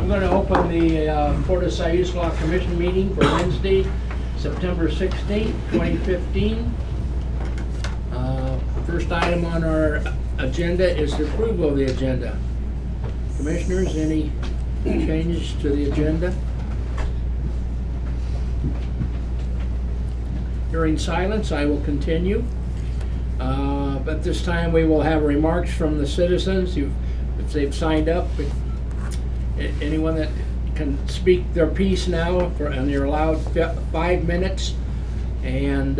I'm going to open the Port of Siuslaw Commission meeting for Wednesday, September 16th, 2015. First item on our agenda is the approval of the agenda. Commissioners, any changes to the agenda? During silence, I will continue. But this time we will have remarks from the citizens if they've signed up. Anyone that can speak their piece now, and you're allowed 5 minutes. And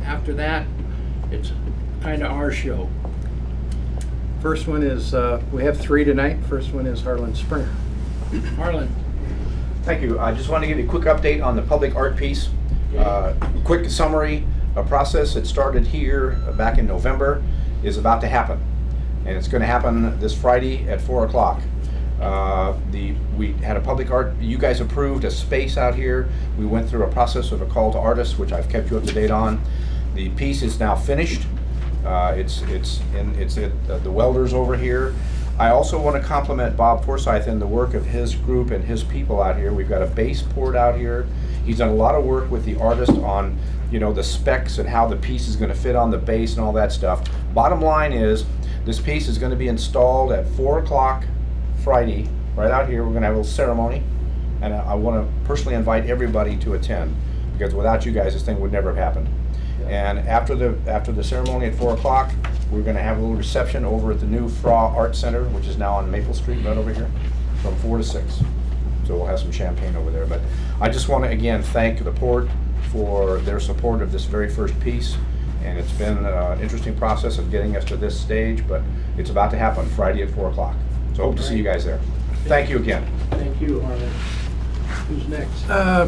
after that, it's kind of our show. First one is, we have 3 tonight. First one is Harlan Springer. Harlan. Thank you. I just want to give you a quick update on the public art piece. Quick summary. A process that started here back in November is about to happen. And it's going to happen this Friday at 4 o'clock. We had a public art, you guys approved a space out here. We went through a process of a call to artists, which I've kept you up to date on. The piece is now finished. It's at the welders over here. I also want to compliment Bob Forsyth and the work of his group and his people out here. We've got a base poured out here. He's done a lot of work with the artist on, you know, the specs and how the piece is going to fit on the base and all that stuff. Bottom line is, this piece is going to be installed at 4 o'clock Friday, right out here. We're going to have a little ceremony, and I want to personally invite everybody to attend, because without you guys, this thing would never have happened. And after the ceremony at 4 o'clock, we're going to have a little reception over at the new Fra Art Center, which is now on Maple Street, right over here, from 4 to 6. So we'll have some champagne over there. But I just want to again thank the Port for their support of this very first piece. And it's been an interesting process of getting us to this stage, but it's about to happen Friday at 4 o'clock. So hope to see you guys there. Thank you again. Thank you, Harlan. Who's next?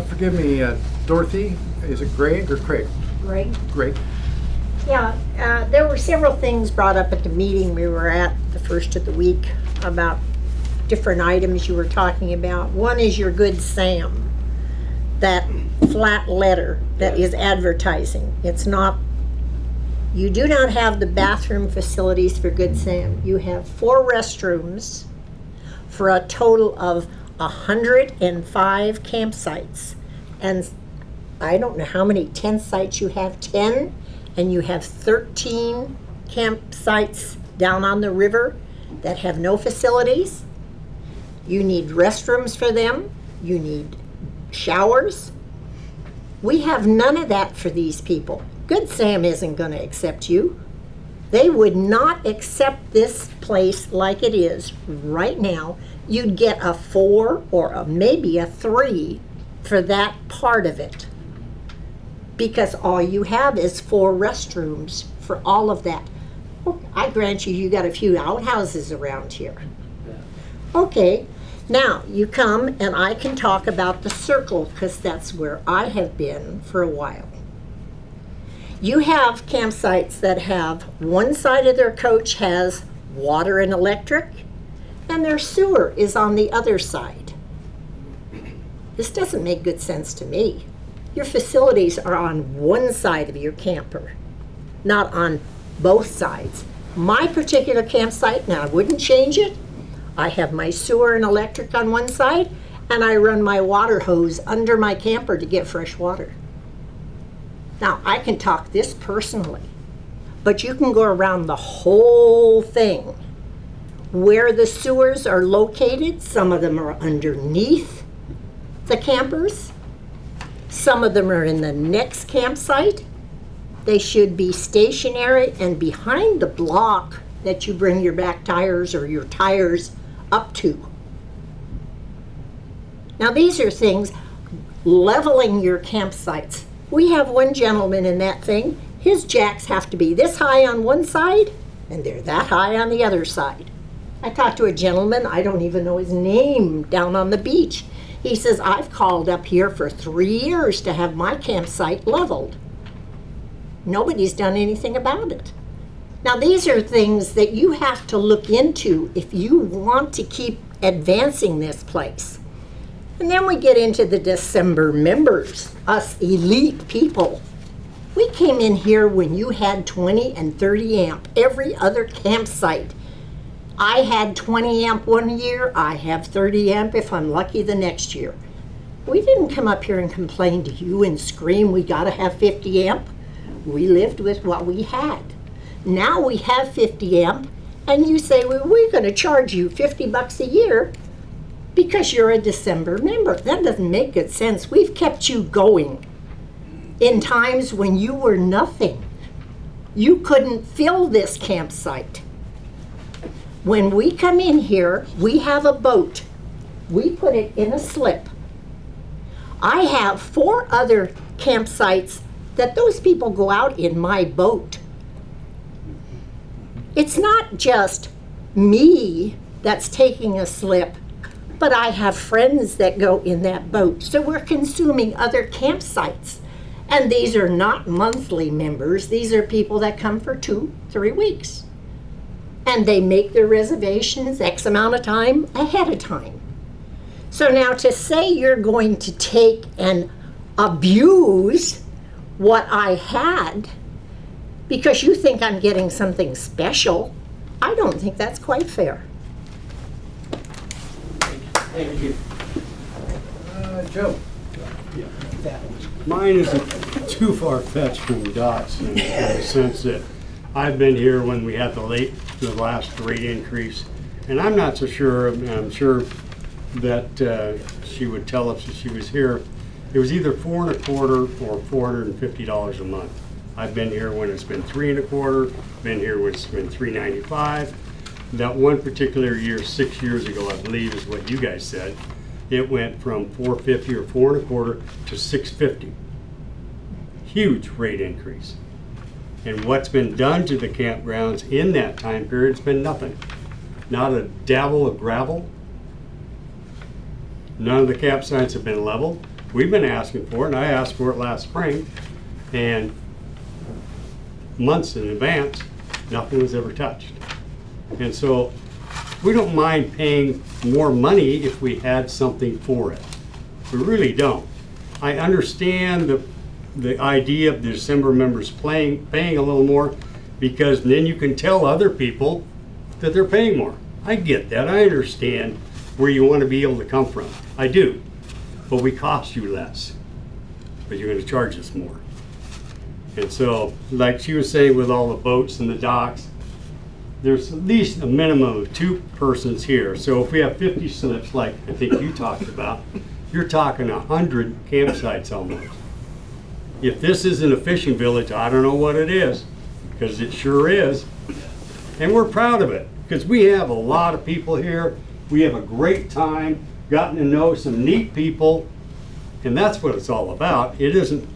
Forgive me, Dorothy, is it Greg or Craig? Greg? Greg. Yeah, there were several things brought up at the meeting we were at the first of the week about different items you were talking about. One is your Good Sam, that flat letter that is advertising. It's not, you do not have the bathroom facilities for Good Sam. You have 4 restrooms for a total of 105 campsites. And I don't know how many tent sites you have, 10, and you have 13 campsites down on the river that have no facilities. You need restrooms for them. You need showers. We have none of that for these people. Good Sam isn't going to accept you. They would not accept this place like it is right now. You'd get a 4 or maybe a 3 for that part of it, because all you have is 4 restrooms for all of that. I grant you, you got a few outhouses around here. Okay, now you come and I can talk about the Circle, because that's where I have been for a while. You have campsites that have one side of their coach has water and electric, and their sewer is on the other side. This doesn't make good sense to me. Your facilities are on one side of your camper, not on both sides. My particular campsite, now I wouldn't change it. I have my sewer and electric on one side, and I run my water hose under my camper to get fresh water. Now, I can talk this personally, but you can go around the whole thing. Where the sewers are located, some of them are underneath the campers. Some of them are in the next campsite. They should be stationary and behind the block that you bring your back tires or your tires up to. Now, these are things, leveling your campsites. We have one gentleman in that thing. His jacks have to be this high on one side, and they're that high on the other side. I talked to a gentleman, I don't even know his name, down on the beach. He says, I've called up here for 3 years to have my campsite leveled. Nobody's done anything about it. Now, these are things that you have to look into if you want to keep advancing this place. And then we get into the December members, us elite people. We came in here when you had 20 and 30 amp. Every other campsite, I had 20 amp one year, I have 30 amp if I'm lucky the next year. We didn't come up here and complain to you and scream we gotta have 50 amp. We lived with what we had. Now we have 50 amp and you say, well, we're gonna charge you 50 bucks a year because you're a December member. That doesn't make good sense. We've kept you going in times when you were nothing. You couldn't fill this campsite. When we come in here, we have a boat. We put it in a slip. I have 4 other campsites that those people go out in my boat. It's not just me that's taking a slip, but I have friends that go in that boat. So we're consuming other campsites. And these are not monthly members. These are people that come for 2-3 weeks. And they make their reservations X amount of time ahead of time. So now to say you're going to take and abuse what I had because you think I'm getting something special, I don't think that's quite fair. Thank you. Joe? Mine isn't too far-fetched from Dot's in the sense that I've been here when we had the last rate increase, and I'm not so sure, and I'm sure that she would tell us if she was here, it was either $4 1/4 or $450 a month. I've been here when it's been $3 1/4, been here when it's been $395. That one particular year, 6 years ago, I believe is what you guys said, it went from $450 or $4 1/4 to $650. Huge rate increase. And what's been done to the campgrounds in that time period has been nothing. Not a dabble of gravel. None of the campsites have been leveled. We've been asking for it, and I asked for it last spring, and months in advance, nothing was ever touched. And so we don't mind paying more money if we had something for it. We really don't. I understand the idea of the December members paying a little more, because then you can tell other people that they're paying more. I get that. I understand where you want to be able to come from. I do. But we cost you less. But you're going to charge us more. And so, like she was saying with all the boats and the docks, there's at least a minimum of 2 persons here. So if we have 50 slips, like I think you talked about, you're talking 100 campsites almost. If this isn't a fishing village, I don't know what it is, because it sure is. And we're proud of it, because we have a lot of people here. We have a great time, gotten to know some neat people, and that's what it's all about. It isn't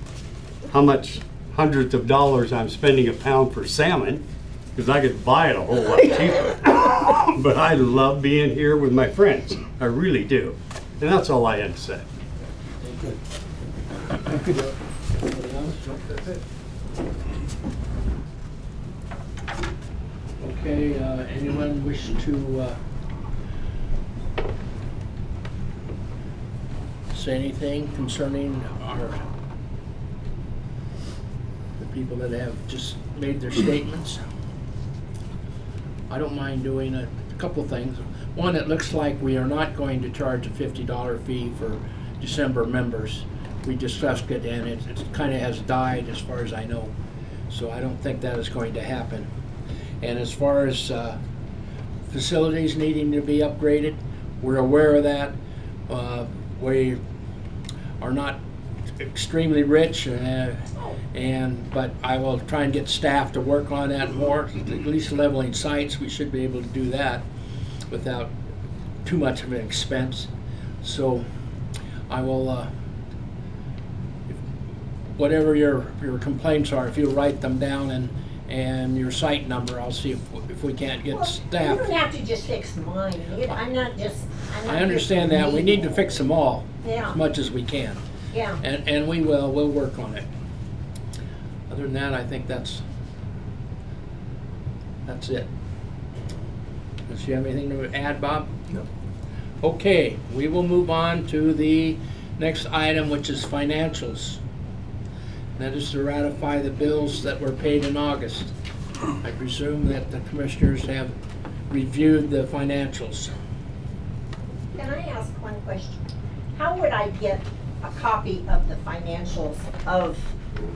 how much hundreds of dollars I'm spending a pound for salmon, because I could buy it a whole lot cheaper. But I love being here with my friends. I really do. And that's all I had to say. Okay, anyone wish to say anything concerning the people that have just made their statements? I don't mind doing a couple things. One, it looks like we are not going to charge a $50 fee for December members. We discussed it, and it kind of has died as far as I know. So I don't think that is going to happen. And as far as facilities needing to be upgraded, we're aware of that. We are not extremely rich, but I will try and get staff to work on that more. At least leveling sites, we should be able to do that without too much of an expense. So I will, whatever your complaints are, if you write them down and your site number, I'll see if we can't get staff. You don't have to just fix mine. I'm not just. I understand that. We need to fix them all Yeah. as much as we can. Yeah. And we will. We'll work on it. Other than that, I think that's it. Does you have anything to add, Bob? No. Okay, we will move on to the next item, which is financials. That is to ratify the bills that were paid in August. I presume that the commissioners have reviewed the financials. Can I ask one question? How would I get a copy of the financials of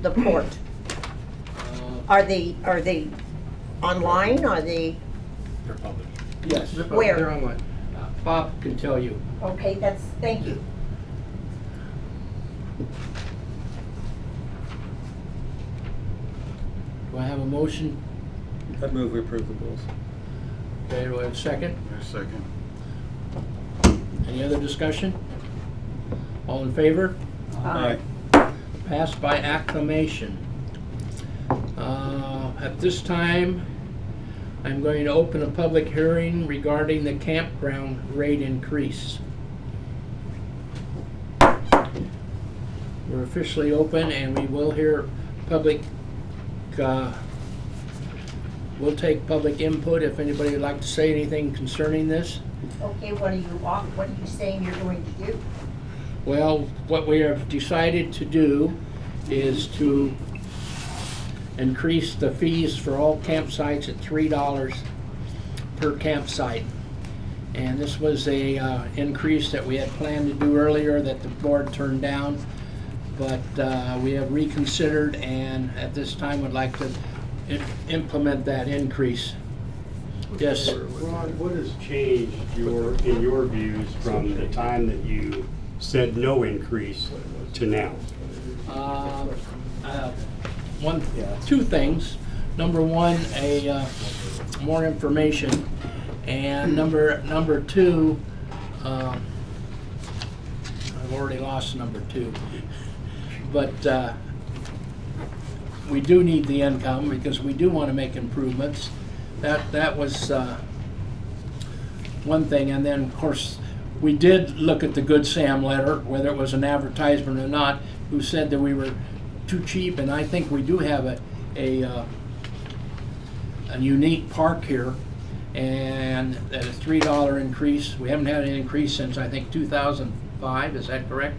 the port? Are they online? Are they, Yes, Where? They're online. Bob can tell you. okay, thank you. Do I have a motion? I'd move we approve the bills. Okay, do I have a second? Second. Any other discussion? All in favor? Aye. Passed by acclamation. At this time, I'm going to open a public hearing regarding the campground rate increase. We're officially open and we will hear public, we'll take public input if anybody would like to say anything concerning this. Okay, what are you saying you're going to do? Well, what we have decided to do is to increase the fees for all campsites at $3 per campsite. And this was a increase that we had planned to do earlier that the board turned down. But we have reconsidered and at this time would like to implement that increase. Yes. Ron, what has changed in your views from the time that you said no increase to now? Two things. Number one, more information, and number two, I've already lost number two, but we do need the income because we do want to make improvements. That was one thing, and then of course we did look at the Good Sam letter, whether it was an advertisement or not, who said that we were too cheap, and I think we do have a unique park here, and at a $3 increase. We haven't had an increase since I think 2005. Is that correct?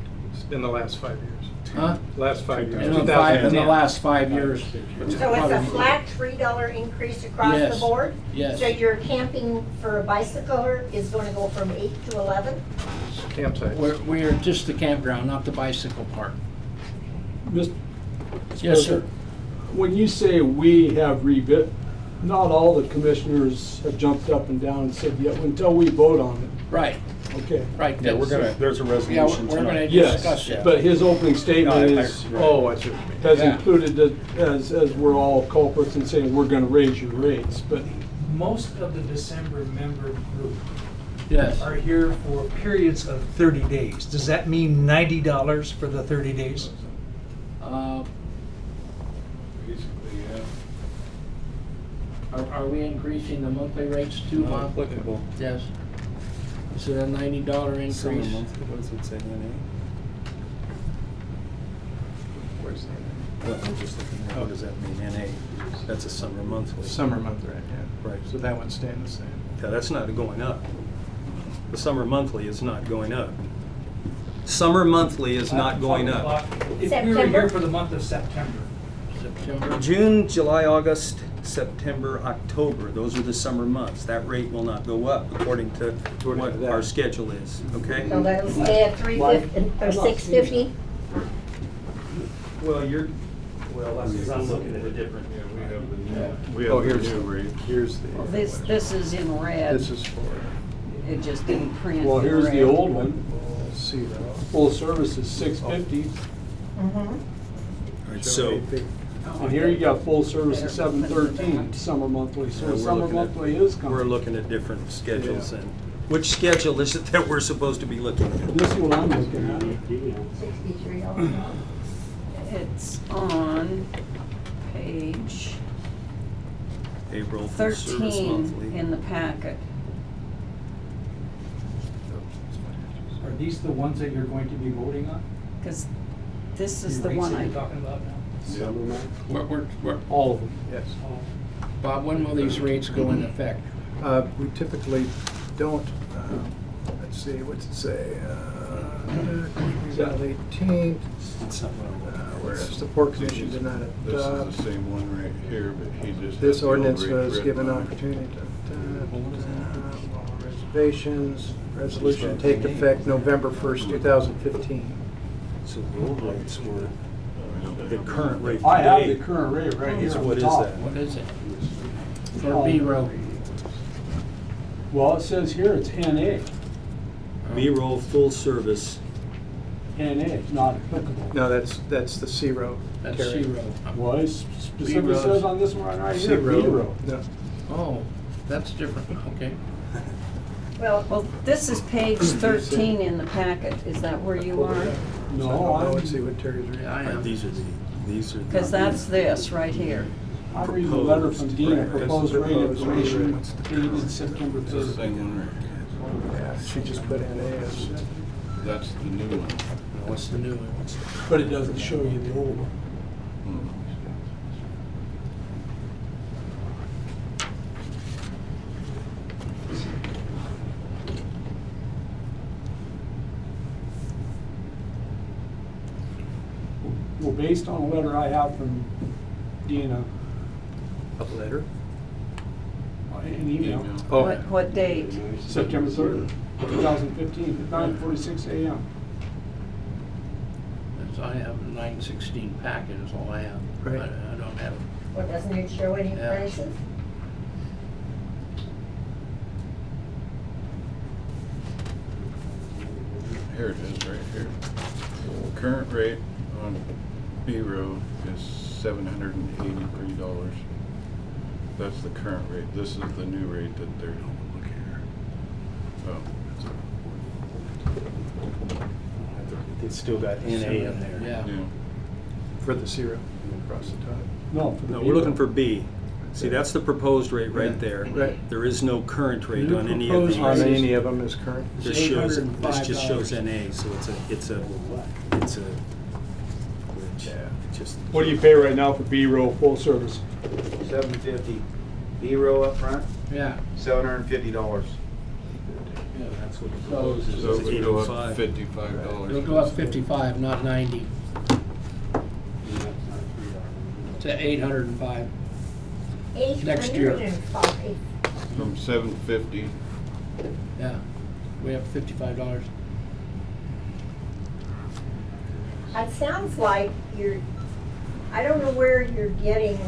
In the last 5 years. Huh? Last 5 years. In the 2010. last 5 years. So it's a flat $3 increase across Yes. the board? Yes. So your camping for a bicycler is going to go from 8 to 11? Campsites. We're just the campground, not the bicycle park. Mr. Yes, sir. When you say we have rebid, not all the commissioners have jumped up and down and said, yeah, until we vote on it. Right, Okay. right. Yeah, we're gonna, there's a Yeah, resolution we're gonna tonight. Yes, discuss it. but his opening statement No, I- is, Oh, I see what you mean. has Yeah. included it as we're all culprits and saying we're gonna raise your rates, but Most of the December member group Yes. are here for periods of 30 days. Does that mean $90 for the 30 days? Are we increasing the monthly rates too, Not Bob? applicable. Yes. Is it a $90 Summer increase? monthly, what does it say, NA? Where's the Well, I'm just looking at, what does that mean, NA? That's a summer monthly. summer month rate? Yeah. Right. So that one's staying the same. Yeah, that's not going up. The summer monthly is not going up. Summer monthly is not going up. If we were September? here for the month of September. September? June, July, August, September, October, those are the summer months. That rate will not go up according to According to what that. our schedule is, okay? So that'll stay at 350 or 650? Well, that's because I'm looking at a different. Oh, here's the rate. Here's the. This is in red. This is for. It just didn't print. well, in here's the red. old one. See that. Full service is $650, Mm-hmm. So, and here you got full service at $713, summer monthly, so we're summer looking at- monthly is we're coming. looking at different schedules Yeah. and, which schedule is it that we're supposed to be looking at? This is what I'm looking at. $63. It's on page April full service 13 monthly. in the packet. Are these the ones that you're going to be voting on? Because this is The the rates one that I, you're talking about now? All of them. Yes. Bob, when will these rates go into effect? We typically don't, let's see, what's it say? April 18th, It's not what I'm looking at. whereas the Port Commission did not This adopt. is the same one right here, but he just. This has the ordinance old rate was written given on it. opportunity to. observations, resolution take effect November 1st, 2015. So the old rates were, the current rate I have the today current rate right here is on what the is top. that? What is it? For B row. Well, it says here it's NA. B-roll full service. NA, not applicable. No, that's the C row. That's Terry. C row. Well, it specifically rows. says on this one right C here, B row. row. No. Oh, that's different, okay. Well, this is page 13 in the packet. Is that where you are? No, Let's see what Terry's reading. Yeah, I am. These are the. Because that's this right here. I'm reading the letter from Dina, Right. proposed rate Proposed information rate. dated September 3rd. Yeah, she just put NA as. That's the new one. What's the new one? But it doesn't show you the old one. Well, based on a letter I have from Dina, A letter? an email, Oh, What date? September 3rd, 2015, at 9:46 a.m. I have a 916 packet is all I have. Right. I don't have, Well, doesn't it show any Yeah. prices? Here it is, right here. Current rate on B road is $783. That's the current rate. This is the new rate that they're. Look here. Oh. It's still got NA in there. yeah. Yeah. for the C row across the top. No, for the No, B we're looking row. for B. See, that's the proposed rate right there. Right. There is no current rate New on any of proposed these. On any of them is current. This shows, this just shows $805. NA, so it's a, which, just. What do you pay right now for B row full service? $750. B-row up front, Yeah. $750. Yeah. That's what the So- proposed is, So it would go up $805. $55. It'll go up 55, not 90, to 805. Next year. 805. From $750. Yeah, we have $55. It sounds like I don't know where you're getting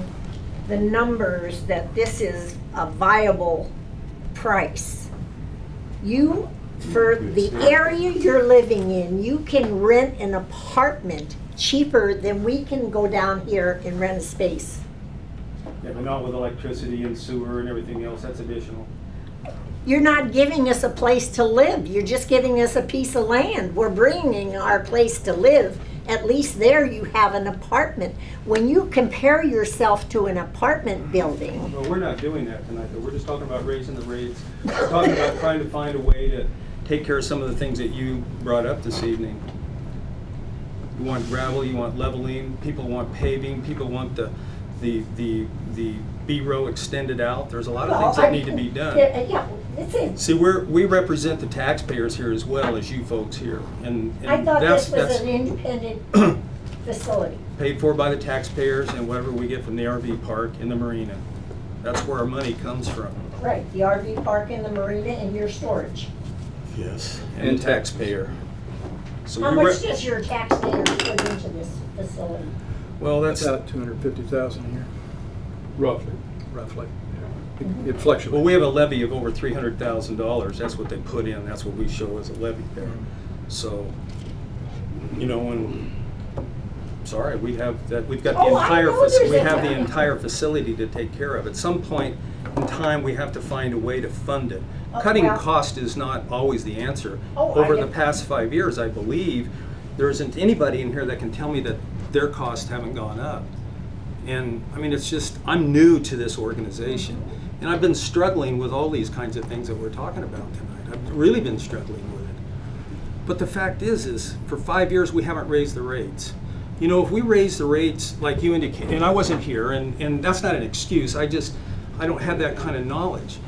the numbers that this is a viable price. For the area you're living in, you can rent an apartment cheaper than we can go down here and rent a space. Yeah, but not with electricity and sewer and everything else, that's additional. You're not giving us a place to live, you're just giving us a piece of land. We're bringing our place to live. At least there you have an apartment. When you compare yourself to an apartment building, Well, we're not doing that tonight, though. We're just talking about raising the rates. We're talking about trying to find a way to take care of some of the things that you brought up this evening. You want gravel, you want leveling, people want paving, people want the B row extended out. There's a lot of things that need to be done. Yeah, that's it. See, we represent the taxpayers here as well as you folks here, and I thought that's this was an independent facility. paid for by the taxpayers and whatever we get from the RV park and the marina. That's where our money comes from. Right, the RV park and the marina and your storage. Yes. And the taxpayer. So How we much does your taxpayers put into this facility? Well, that's, About 250,000 a year, Roughly. roughly. It fluctuates. well, we have a levy of over $300,000. That's what they put in. That's what we show as a levy there. So, you know, when, sorry, we have that, we've got the Oh, I entire, know there's we a have the levy. entire facility to take care of. At some point in time, we have to find a way to fund it. Oh, Cutting well. cost is not always the answer. Oh, Over I the get- past 5 years, I believe, there isn't anybody in here that can tell me that their costs haven't gone up. And, I mean, it's just, I'm new to this organization. And I've been struggling with all these kinds of things that we're talking about tonight. I've really been struggling with it. But the fact is for 5 years, we haven't raised the rates. You know, if we raise the rates like you indicated, and I wasn't here, and that's not an excuse, I don't have that kind of knowledge.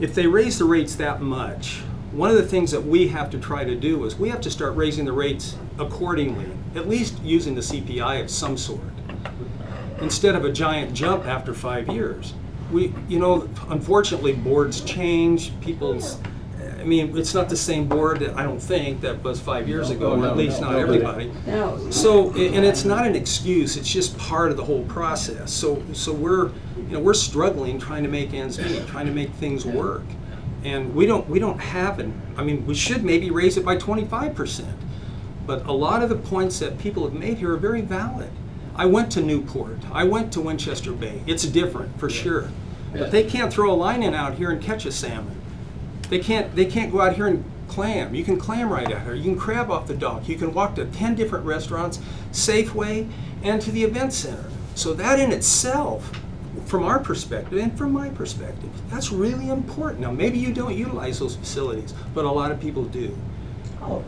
If they raise the rates that much, one of the things that we have to try to do is we have to start raising the rates accordingly, at least using the CPI of some sort, instead of a giant jump after 5 years. unfortunately, boards change, I mean, it's not the same board, I don't think, that was 5 years ago, at least not everybody. No. So, and it's not an excuse, it's just part of the whole process. So we're struggling trying to make ends meet, trying to make things work. And we don't have we should maybe raise it by 25%. But a lot of the points that people have made here are very valid. I went to Newport, I went to Winchester Bay. It's different, for sure. But they can't throw a line in out here and catch a salmon. They can't go out here and clam. You can clam right out here. You can crab off the dock. You can walk to 10 different restaurants, Safeway, and to the event center. So that in itself, from our perspective and from my perspective, that's really important. Now, maybe you don't utilize those facilities, but a lot of people do.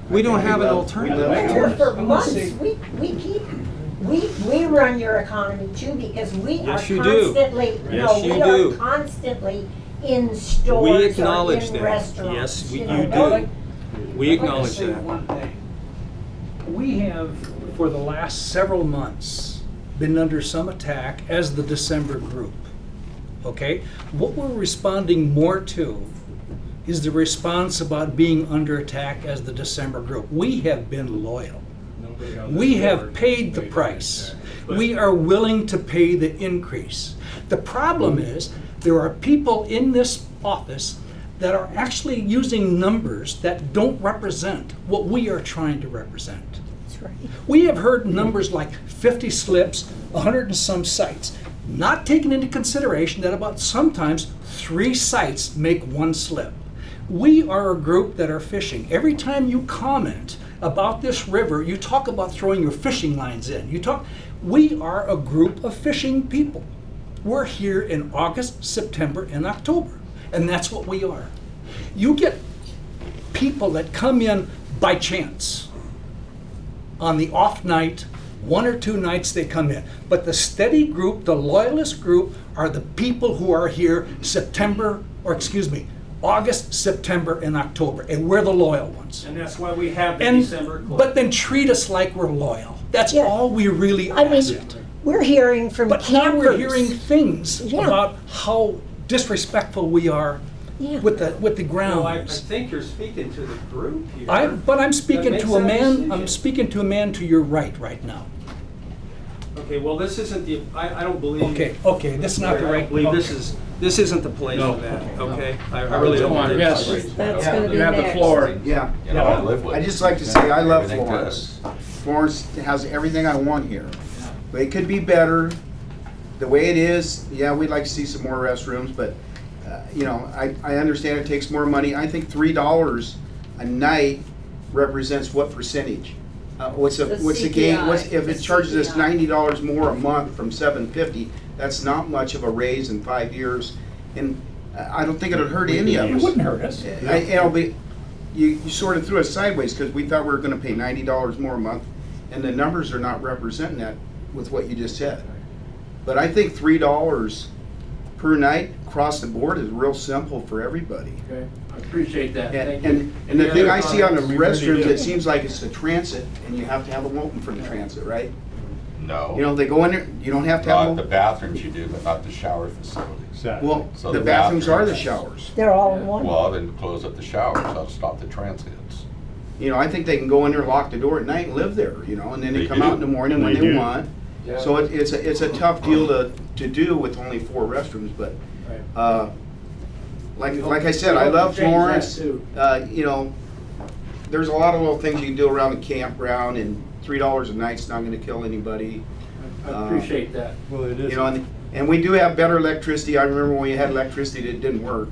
We don't have an alternative. Been here for months. We run your economy too, because we are Yes, you do. constantly, Yes, you we do. are constantly in stores We or acknowledge in that. restaurants. Yes, you know. do. We acknowledge I'd like to say that. one thing. We have, for the last several months, been under some attack as the December group. Okay? What we're responding more to is the response about being under attack as the December group. We have been loyal. We have paid the price. We are willing to pay the increase. The problem is, there are people in this office that are actually using numbers that don't represent what we are trying to represent. That's right. We have heard numbers like 50 slips, 100 and some sites, not taking into consideration that about sometimes 3 sites make 1 slip. We are a group that are fishing. Every time you comment about this river, you talk about throwing your fishing lines in. We are a group of fishing people. We're here in August, September, and October, and that's what we are. You get people that come in by chance. On the off night, 1 or 2 nights they come in. But the steady group, the loyalist group, are the people who are here August, September, and October, and we're the loyal ones. And that's why we have the December club. But then treat us like we're loyal. That's Yeah. all we really I mean, ask. we're hearing from But now campers. we're hearing things Yeah. about how disrespectful we are Yeah. with the No, I grounds. think you're speaking to the group here. But I'm speaking That to makes a that man. decision. I'm speaking to a man to your right now. Okay, well, this isn't I don't believe. Okay, this is not the I right. don't believe okay. this isn't the place for that, okay? I really Come don't on, think yes. it's That's gonna be You have the next. floor. Yeah. You know, I live with I'd it. just like to say, I love Everything Florence. Florence has everything I want here. But it could be better. The way it is, yeah, we'd like to see some more restrooms, but, I understand it takes more money. I think $3 a night represents what percentage? What's the gain? CPI. If it The charges us CPI. $90 more a month from $750, that's not much of a raise in 5 years. And I don't think it would hurt any of us. It wouldn't hurt us. You sort of threw us sideways because we thought we were gonna pay $90 more a month, and the numbers are not representing that with what you just said. But I think $3 per night across the board is real simple for everybody. Okay, I appreciate that, thank you. And the Any thing other I see on the comments? We really restrooms, do. it seems like it's the transit, and you have to have them open for the transit, right? No. They go in there, you don't have to have Not the them. bathrooms you do, but not the shower facilities. Exactly. Well, So the the bathrooms are the bathrooms- showers. They're all in one. Well, then close up the showers, that'll stop the transits. I think they can go in there, lock the door at night and live there, and then they They come do. out in the morning when They they do. want. So it's a tough deal to do with only 4 restrooms, but, like I said, I love We hope to Florence. change that, There's a lot of little things you can do around the campground, and $3 a night's not gonna kill anybody. I appreciate that. Well, it is. And we do have better electricity. I remember when we had electricity that didn't work.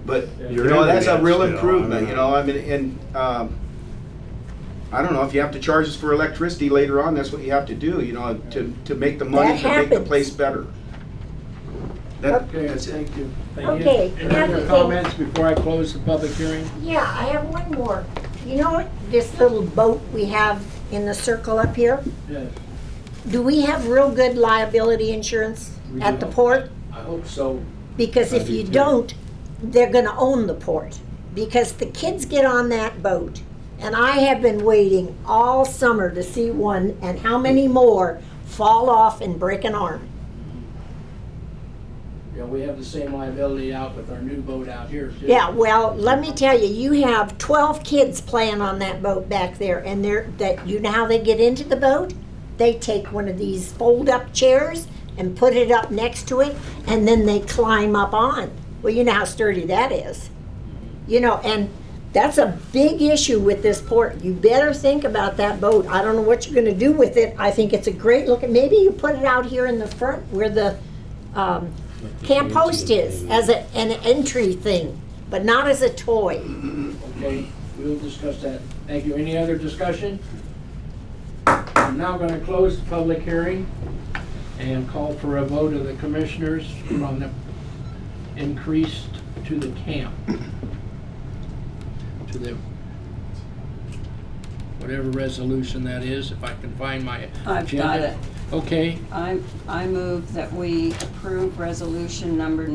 But, that's a real improvement, I don't know, if you have to charge us for electricity later on, that's what you have to do, to make the money, That to make the happens. place better. Okay, That's it. thank you. Okay, Any another other thing. comments before I close the public hearing? Yeah, I have one more. You know what, this little boat we have in the circle up here? Yes. Do we have real good liability insurance We at do. the port? I hope so. Because if I do you too. don't, they're gonna own the port. Because the kids get on that boat, and I have been waiting all summer to see one, and how many more fall off and break an arm. You know, we have the same liability out with our new boat out here too. Yeah, well, let me tell you, you have 12 kids playing on that boat back there, and you know how they get into the boat? They take one of these fold-up chairs and put it up next to it, and then they climb up on. Well, you know how sturdy that is. You know, and that's a big issue with this port. You better think about that boat. I don't know what you're gonna do with it. I think it's a great looking, maybe you put it out here in the front where the camp host is, as an entry thing, but not as a toy. Okay, we'll discuss that. Thank you. Any other discussion? I'm now going to close the public hearing and call for a vote of the commissioners from the increase to the camp. To the, whatever resolution that is, if I can find my I've agenda. got it. Okay, I move that we approve resolution number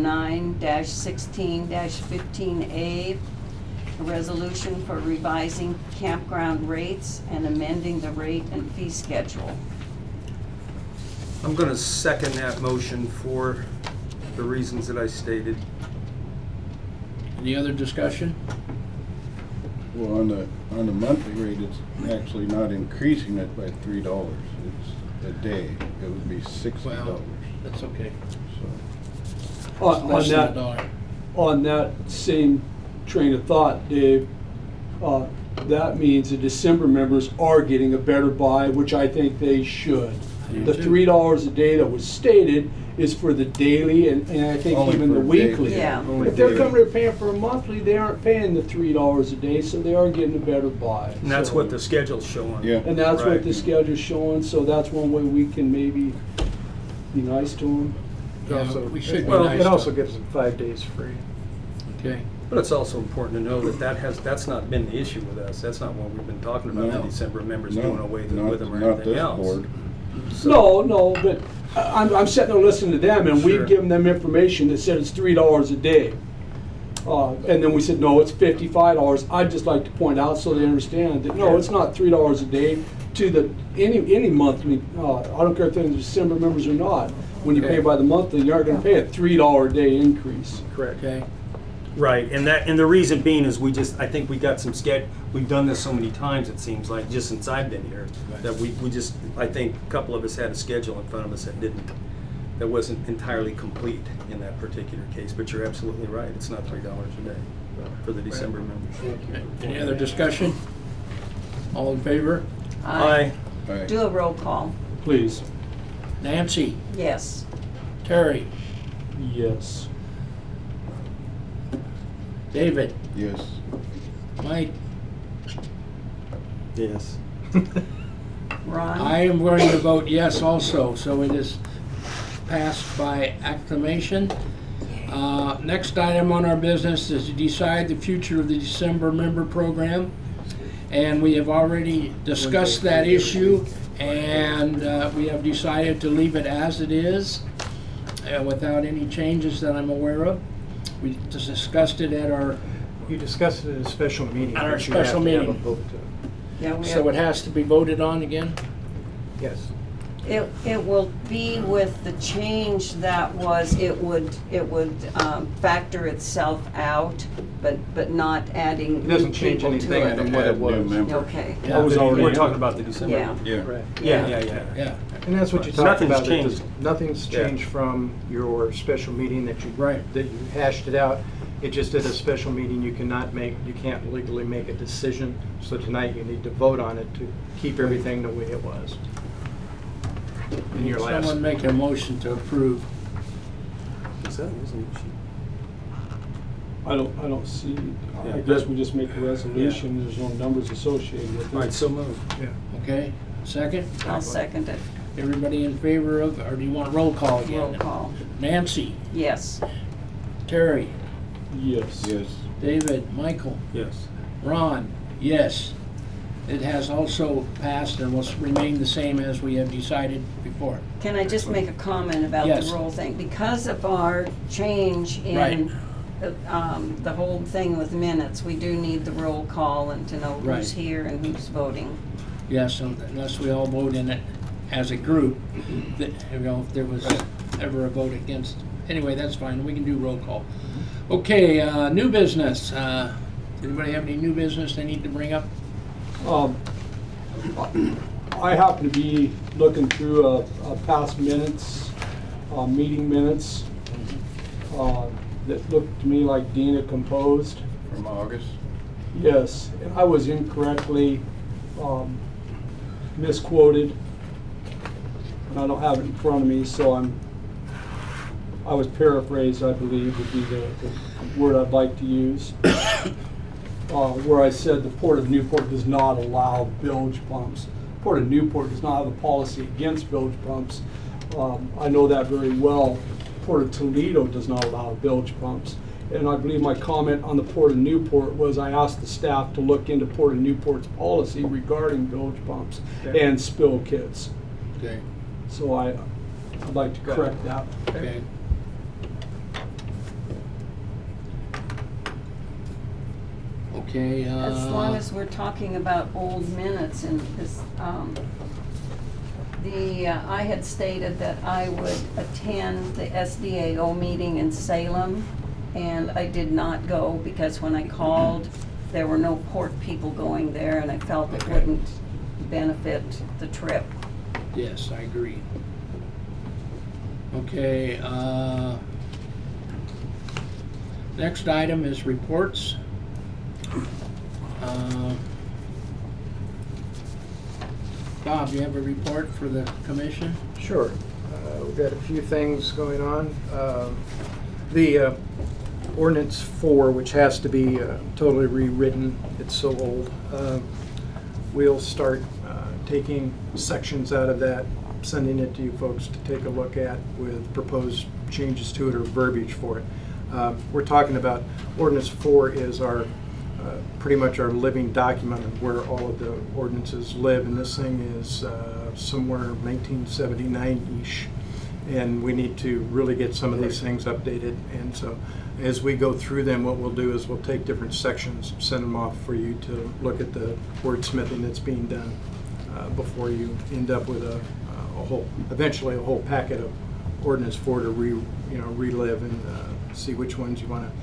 9-16-15A, a resolution for revising campground rates and amending the rate and fee schedule. I'm going to second that motion for the reasons that I stated. any other discussion? Well, on the monthly rate, it's actually not increasing it by $3. It's a day. It would be $60. Well, that's okay. So, On Less than that, $1. on that same train of thought, Dave, that means the December members are getting a better buy, which I think they should. do The too. $3 a day that was stated is for the daily and I think Only even the for daily. weekly. Yeah. Only If they're daily. coming to paying for a monthly, they aren't paying the $3 a day, so they are getting a better buy. And that's So- what the schedule's showing. Yeah. And that's what Right. the schedule's showing, so that's one way we can maybe be nice to them. Yeah, we should be Well, nice it to also them. gives them 5 days free. Okay, But it's also important to know that that's not been the issue with us. That's not what we've been talking about, the No. December members No, doing away not- with them or not anything this else. board. No, but I'm sitting there listening to them, and Sure. we've given them information that said it's $3 a day. And then we said, no, it's $55. I'd just like to point out so they understand that, no, it's not $3 a day to any monthly, I don't care if they're December members or not. When you Okay. pay by the monthly, you aren't gonna pay a $3 a day increase. Correct. okay. Right, and the reason being is I think we got some we've done this so many times, it seems like, just since I've been here, that we just, I think a couple of us had a schedule in front of us that wasn't entirely complete in that particular case, but you're absolutely right, it's not $3 a day for the December members. Any other discussion? All in favor? Aye. Aye. Do a roll call. Please. Nancy? Yes. Terry? Yes. David? Yes. Mike? Yes. Ron? I am going to vote yes also, so it is passed by acclamation. Next item on our business is to decide the future of the December member program. And we have already discussed that issue, and we have decided to leave it as it is, without any changes that I'm aware of. We just discussed it at our, You discussed it in a special meeting. At our but you have special to have a meeting. vote to- Yeah, we so it has to be voted on again? Yes. It will be with the change that it would factor itself out, but not adding It doesn't new change people to anything it. from what it Add new was. members. Okay, Yeah. We're talking about the December. yeah. Yeah. Right. Yeah. Yeah, And that's what you So talked nothing's about. that changed. Nothing's Yeah. changed from your special meeting that you Right. hashed it out. It just at a special meeting, you can't legally make a decision. So tonight you need to vote on it to keep everything the way it was. In your last. someone make a motion to approve. I don't see, I Yeah. guess we just make a resolution, there's no numbers associated with it. All right, so moved. Okay, second? I'll second it. Everybody in favor of, or do you want roll call again? Roll call. Nancy, Yes. Terry, Yes. Yes. David, Michael, Yes. Ron, yes. It has also passed and will remain the same as we have decided before. Can I just make a comment about Yes. the roll thing? Because of our change Right. in the whole thing with minutes, we do need the roll call and to know Right. who's here and who's voting. Yes, unless we all vote in it as a group, that, if there was ever a vote against anyway, that's fine, we can do roll call. Okay, new business. Anybody have any new business they need to bring up? I happen to be looking through past minutes, meeting minutes, that looked to me like Dina composed. From August. Yes, and I was incorrectly misquoted. And I don't have it in front of me, so I was paraphrased, I believe would be the word I'd like to use. Where I said the Port of Newport does not allow bilge pumps. Port of Newport does not have a policy against bilge pumps. I know that very well. Port of Toledo does not allow bilge pumps. And I believe my comment on the Port of Newport was I asked the staff to look into Port of Newport's policy regarding bilge pumps and spill kits. Okay. So I'd like to correct that. Okay. Okay, As long as we're talking about old minutes and this, I had stated that I would attend the SDAO meeting in Salem, and I did not go because when I called, there were no port people going there, and I felt it wouldn't benefit the trip. yes, I agree. Okay, next item is reports. Bob, you have a report for the commission? Sure. We've got a few things going on. The ordinance 4, which has to be totally rewritten, it's so old. We'll start taking sections out of that, sending it to you folks to take a look at with proposed changes to it or verbiage for it. We're talking about ordinance 4 is our pretty much our living document of where all of the ordinances live, and this thing is somewhere 1979-ish, and we need to really get some of these things updated. And so as we go through them, what we'll do is we'll take different sections, send them off for you to look at the wordsmithing that's being done before you end up with eventually a whole packet of ordinance 4 to relive and see which ones you want to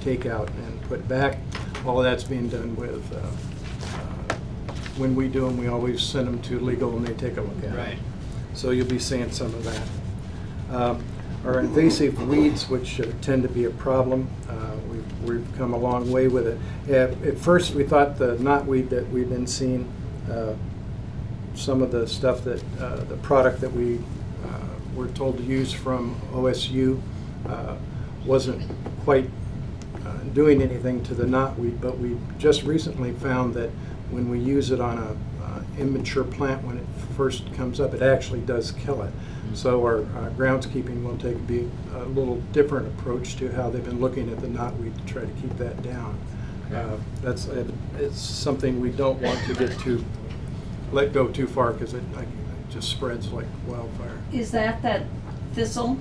take out and put back. All of that's being done with, when we do them, we always send them to legal and they take a look at it. Right. So you'll be seeing some of that. Our invasive weeds, which tend to be a problem, we've come a long way with it. At first, we thought the knotweed that we've been seeing, some of the stuff that, the product that we were told to use from OSU wasn't quite doing anything to the knotweed, but we just recently found that when we use it on a immature plant when it first comes up, it actually does kill it. So our groundskeeping will take a little different approach to how they've been looking at the knotweed to try to keep that down. It's something we don't want to let go too far because it just spreads like wildfire. Is that thistle?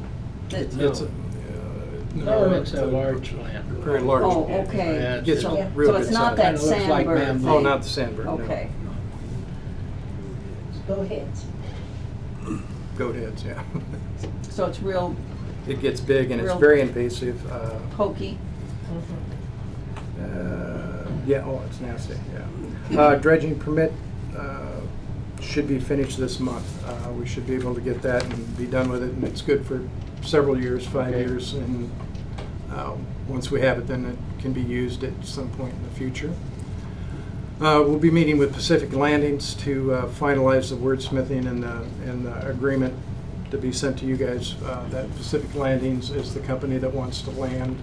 No, it's a large plant. Very large. Oh, okay. Yeah, Gets So real so it's good not size. that Kinda looks like sandbird bamboo. thing? Oh, not the sandbird, no. Okay. Go ahead. Goat heads, yeah. So it's real It gets big and it's Real- very invasive. pokey? Yeah, oh, it's nasty, yeah. Dredging permit should be finished this month. We should be able to get that and be done with it, and it's good for several years, 5 years, and once we have it, then it can be used at some point in the future. We'll be meeting with Pacific Landings to finalize the wordsmithing and the agreement to be sent to you guys. That Pacific Landings is the company that wants to land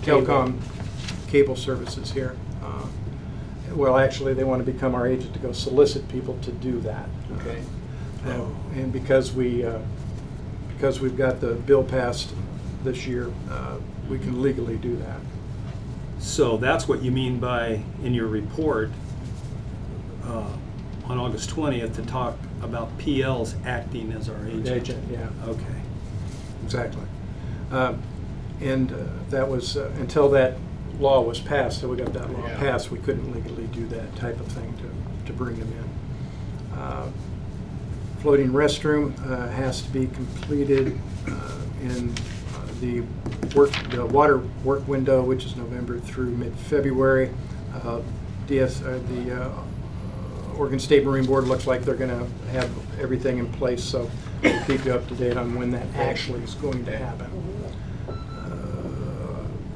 telecom cable services here. Well, actually, they want to become our agent to go solicit people to do that. Okay. And because we've got the bill passed this year, we can legally do that. So that's what you mean by, in your report, on August 20th, to talk about PLs acting as our agent? Agent, yeah. Okay. Exactly. And that was, until that law was passed, so we got that law Yeah. passed, we couldn't legally do that type of thing to bring them in. Floating restroom has to be completed in the water work window, which is November through mid-February. The Oregon State Marine Board looks like they're going to have everything in place, so we'll keep you up to date on when that actually is going to happen.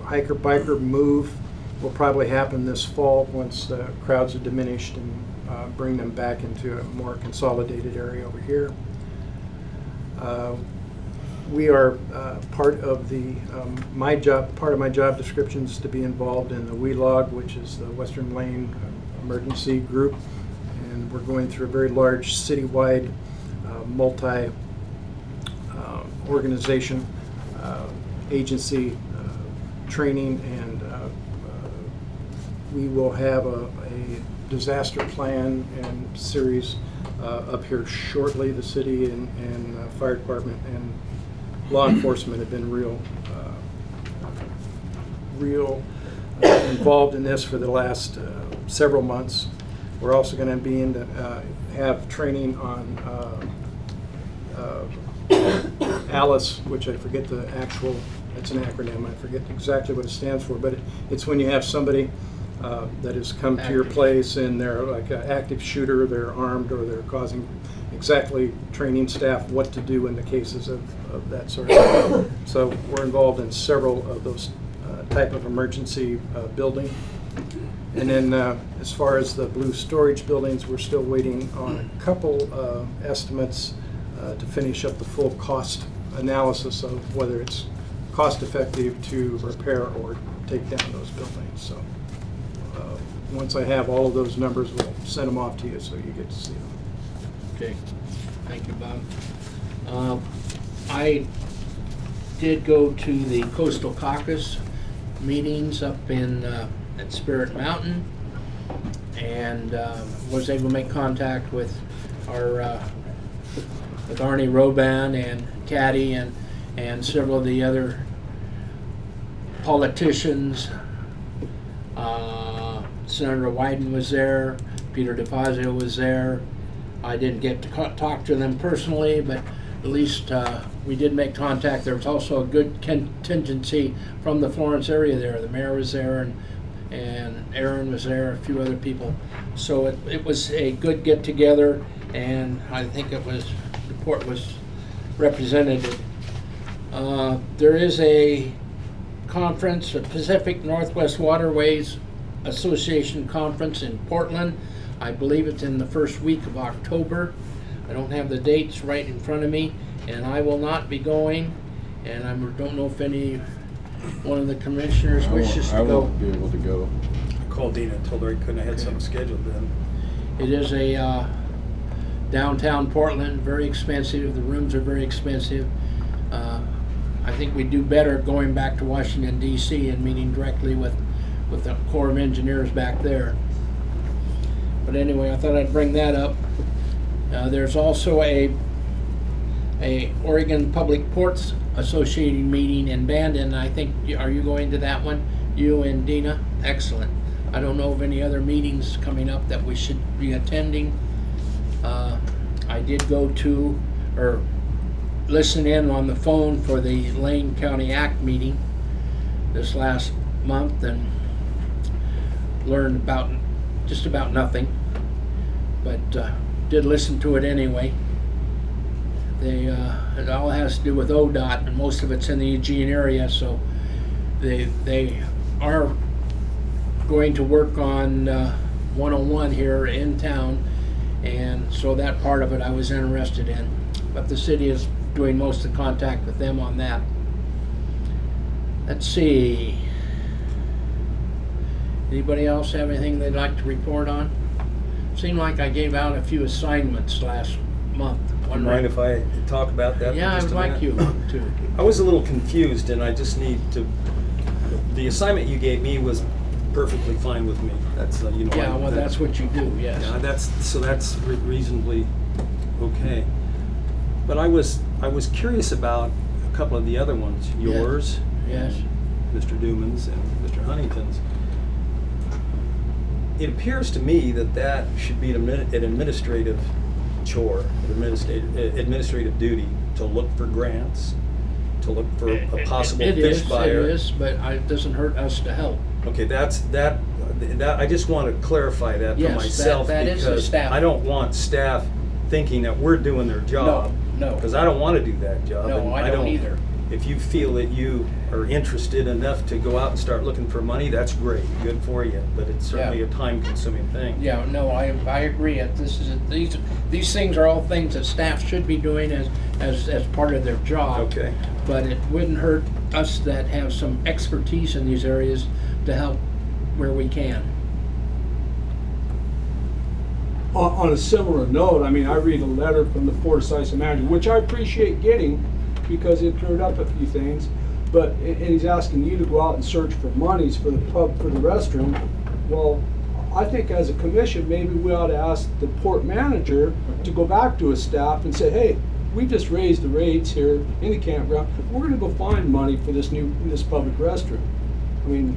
Hiker-biker move will probably happen this fall once the crowds are diminished, and bring them back into a more consolidated area over here. We are part of the part of my job description is to be involved in the WELOG, which is the Western Lane Emergency Group, and we're going through a very large citywide multi organization agency training, and we will have a disaster plan and series up here shortly. The city and fire department and law enforcement have been real involved in this for the last several months. We're also going to be in have training on ALICE, which I forget the actual, it's an acronym, I forget exactly what it stands for, but it's when you have somebody that has come to your place and they're like an active shooter, they're armed, or they're causing, exactly training staff what to do in the cases of that sort of thing. So we're involved in several of those type of emergency building. And then as far as the blue storage buildings, we're still waiting on a couple estimates to finish up the full cost analysis of whether it's cost effective to repair or take down those buildings. So once I have all of those numbers, we'll send them off to you so you get to see them. Okay, thank you, Bob. I did go to the Coastal Caucus meetings up in at Spirit Mountain, and was able to make contact with our with Arnie Roban and Caddy and several of the other politicians. Senator Wyden was there, Peter DeFazio was there. I didn't get to talk to them personally, but at least we did make contact. There was also a good contingency from the Florence area there. The mayor was there, and Aaron was there, a few other people. So it was a good get-together, and I think the port was representative. There is a conference, a Pacific Northwest Waterways Association conference in Portland. I believe it's in the first week of October. I don't have the dates right in front of me, and I will not be going, and I don't know if any one of the commissioners wishes to go. I won't be able to go. I called Dina and told her I couldn't have had something scheduled then. It is a downtown Portland, very expensive. The rooms are very expensive. I think we do better going back to Washington, D.C. and meeting directly with the Corps of Engineers back there. But anyway, I thought I'd bring that up. There's also a Oregon Public Ports Association meeting in Bandon. I think, are you going to that one? You and Dina? Excellent. I don't know of any other meetings coming up that we should be attending. I did go to, or listen in on the phone for the Lane County Act meeting this last month, and learned about just about nothing, but did listen to it anyway. It all has to do with ODOT, and most of it's in the Eugene area, so they are going to work on 101 here in town, and so that part of it I was interested in. But the city is doing most of the contact with them on that. Let's see. Anybody else have anything they'd like to report on? Seemed like I gave out a few assignments last month. Would you mind if I talk about that? Yeah, I would like you to. I was a little confused, and I just need to. The assignment you gave me was perfectly fine with me. That's Yeah, well, that's what you do. Yes. Yeah, that's reasonably okay. But I was curious about a couple of the other ones. Yours, Yes. Mr. Duman's, and Mr. Huntington's. It appears to me that should be an administrative chore, an administrative duty to look for grants to look for a possible It fish is, buyer. It is, but it doesn't hurt us to help. Okay, that I just want to clarify that for Yes, myself that is the because staff. I don't want staff thinking that we're doing their job. No. Because I don't want to do that job. No, and I don't either. If you feel that you are interested enough to go out and start looking for money, that's great, good for you. But it's certainly Yeah. a time-consuming thing. Yeah, no, I agree. These things are all things that staff should be doing as part of their job. Okay. But it wouldn't hurt us that have some expertise in these areas to help where we can. On a similar note, I mean, I read a letter from the Port of Siuslaw manager, which I appreciate getting because it cleared up a few things. But, and he's asking you to go out and search for monies for the pub, for the restroom. Well, I think as a commission, maybe we ought to ask the port manager to go back to his staff and say, hey, we just raised the rates here in the campground. We're gonna go find money for this public restroom. I mean,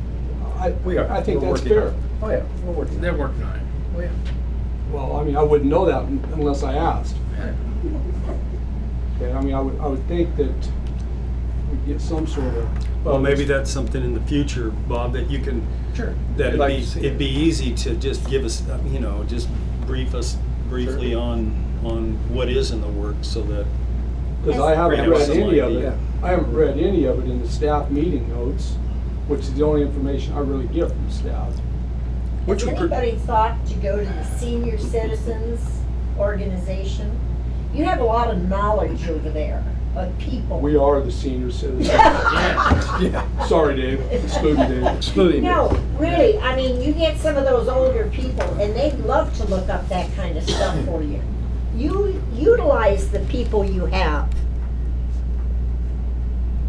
I think We're that's working fair. on it. Oh, yeah, we're working on it. They're working on it. Oh, yeah. Well, I mean, I wouldn't know that unless I asked. Okay, I mean, I would think that we'd get some sort of. Well, maybe that's something in the future, Bob, that you can. Sure. That I'd like to see it'd it. be easy to just give us, just brief us briefly Sure. on what is in the works, so that. Because I haven't Right, read some any of it. idea. I haven't read any of it in the staff meeting notes, which is the only information I really get from staff. Which Has would pr- anybody thought to go to the senior citizens organization? You have a lot of knowledge over there of people. We are the senior citizens. Yeah. Sorry, Dave. Excluding Dave. Excluding No, really, I mean, you get some of those older people and they'd love to look up that kind of stuff for you. You utilize the people you have.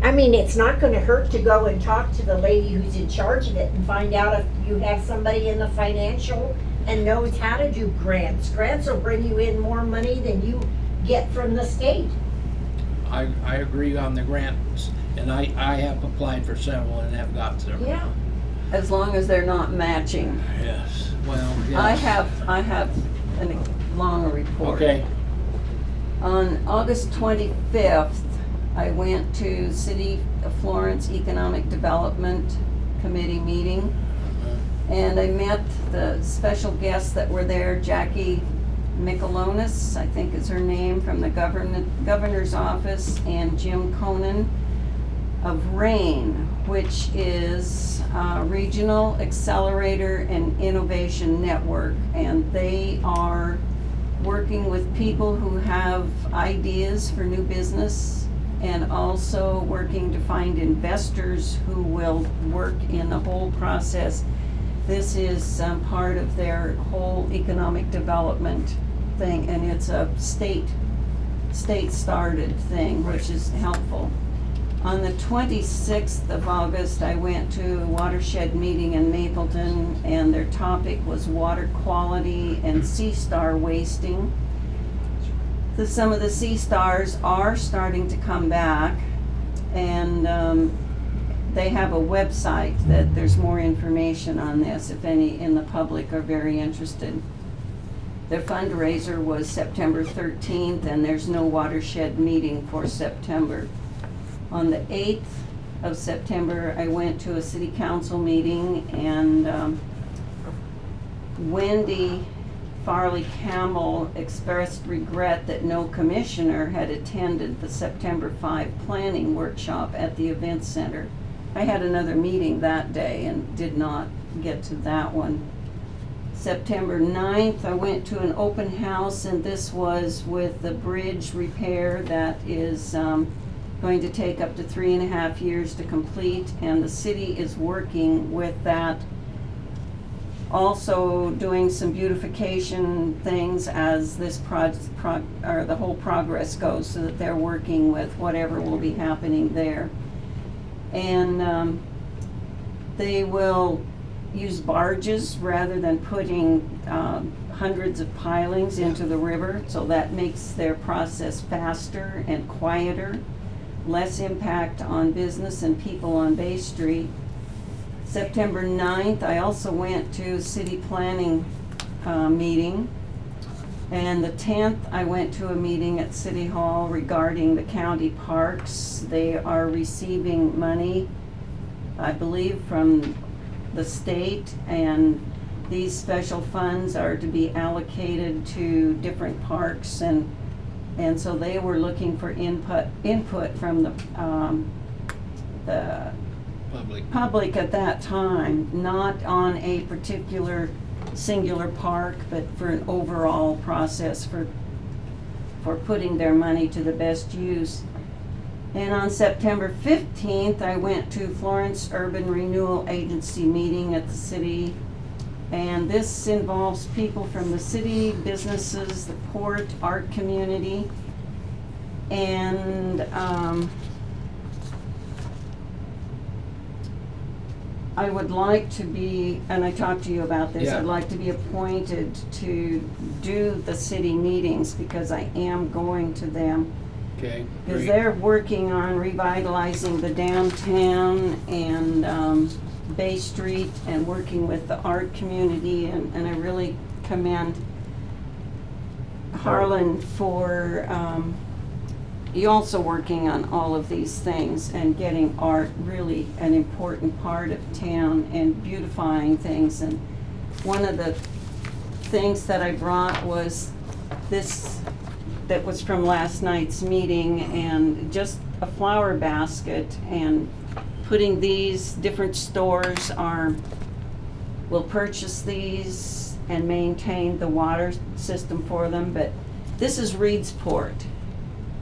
I mean, it's not gonna hurt to go and talk to the lady who's in charge of it and find out if you have somebody in the financial and knows how to do grants. Grants will bring you in more money than you get from the state. I agree on the grants, and I have applied for several and have got several. Yeah. As long as they're not matching. Yes, well, yes. I have a long report. Okay, On August 25th, I went to City of Florence Economic Development Committee meeting, and I met the special guests that were there, Jackie Michelonis, I think is her name, from the governor's office, and Jim Conan of RAIN, which is Regional Accelerator and Innovation Network, and they are working with people who have ideas for new business and also working to find investors who will work in the whole process. This is part of their whole economic development thing, and it's a state-started thing, which is helpful. On the 26th of August, I went to a watershed meeting in Mapleton, and their topic was water quality and sea star wasting. Some of the sea stars are starting to come back, and they have a website that there's more information on this if any in the public are very interested. Their fundraiser was September 13th, and there's no watershed meeting for September. On the 8th of September, I went to a city council meeting, and Wendy Farley Campbell expressed regret that no commissioner had attended the September 5 planning workshop at the event center. I had another meeting that day and did not get to that one. September 9th, I went to an open house, and this was with the bridge repair that is going to take up to 3.5 years to complete, and the city is working with that. Also doing some beautification things as this or the whole progress goes, so that they're working with whatever will be happening there. And they will use barges rather than putting hundreds of pilings into the river, so that makes their process faster and quieter, less impact on business and people on Bay Street. September 9th, I also went to city planning meeting, And the 10th, I went to a meeting at City Hall regarding the county parks. They are receiving money, I believe, from the state, and these special funds are to be allocated to different parks, and so they were looking for input from the public at that time, not on a particular singular park, but for an overall process for putting their money to the best use. And on September 15th, I went to Florence Urban Renewal Agency meeting at the city. And this involves people from the city, businesses, the port, art community. And I would like to be, and I talked to you about this, Yeah. I'd like to be appointed to do the city meetings because I am going to them. Okay, Because great. they're working on revitalizing the downtown and Bay Street and working with the art community, and I really commend Harlan for you also working on all of these things and getting art really an important part of town and beautifying things. And one of the things that I brought was this that was from last night's meeting, and just a flower basket, and putting these different stores will purchase these and maintain the water system for them. But this is Reedsport,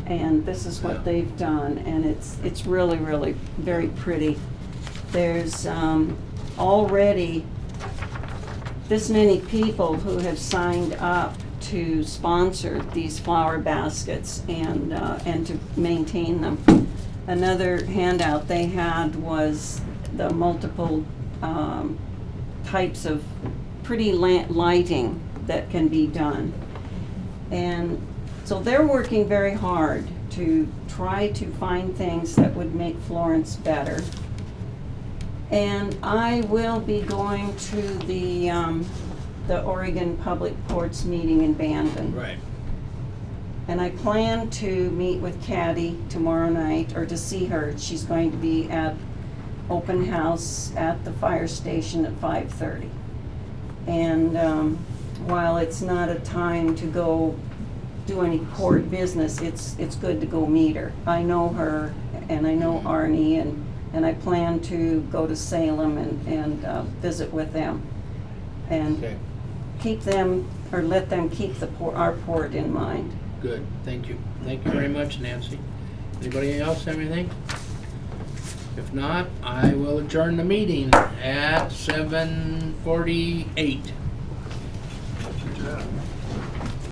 and this is what they've done, and it's really, really very pretty. There's already this many people who have signed up to sponsor these flower baskets and to maintain them. Another handout they had was the multiple types of pretty lighting that can be done. And so they're working very hard to try to find things that would make Florence better. And I will be going to the Oregon Public Ports meeting in Bandon. Right. And I plan to meet with Caddy tomorrow night, or to see her. She's going to be at open house at the fire station at 5:30. And while it's not a time to go do any court business, it's good to go meet her. I know her, and I know Arnie, and I plan to go to Salem and visit with them. And Okay, keep them, or let them keep our port in mind. good, thank you. Thank you very much, Nancy. Anybody else have anything? If not, I will adjourn the meeting at 7:48.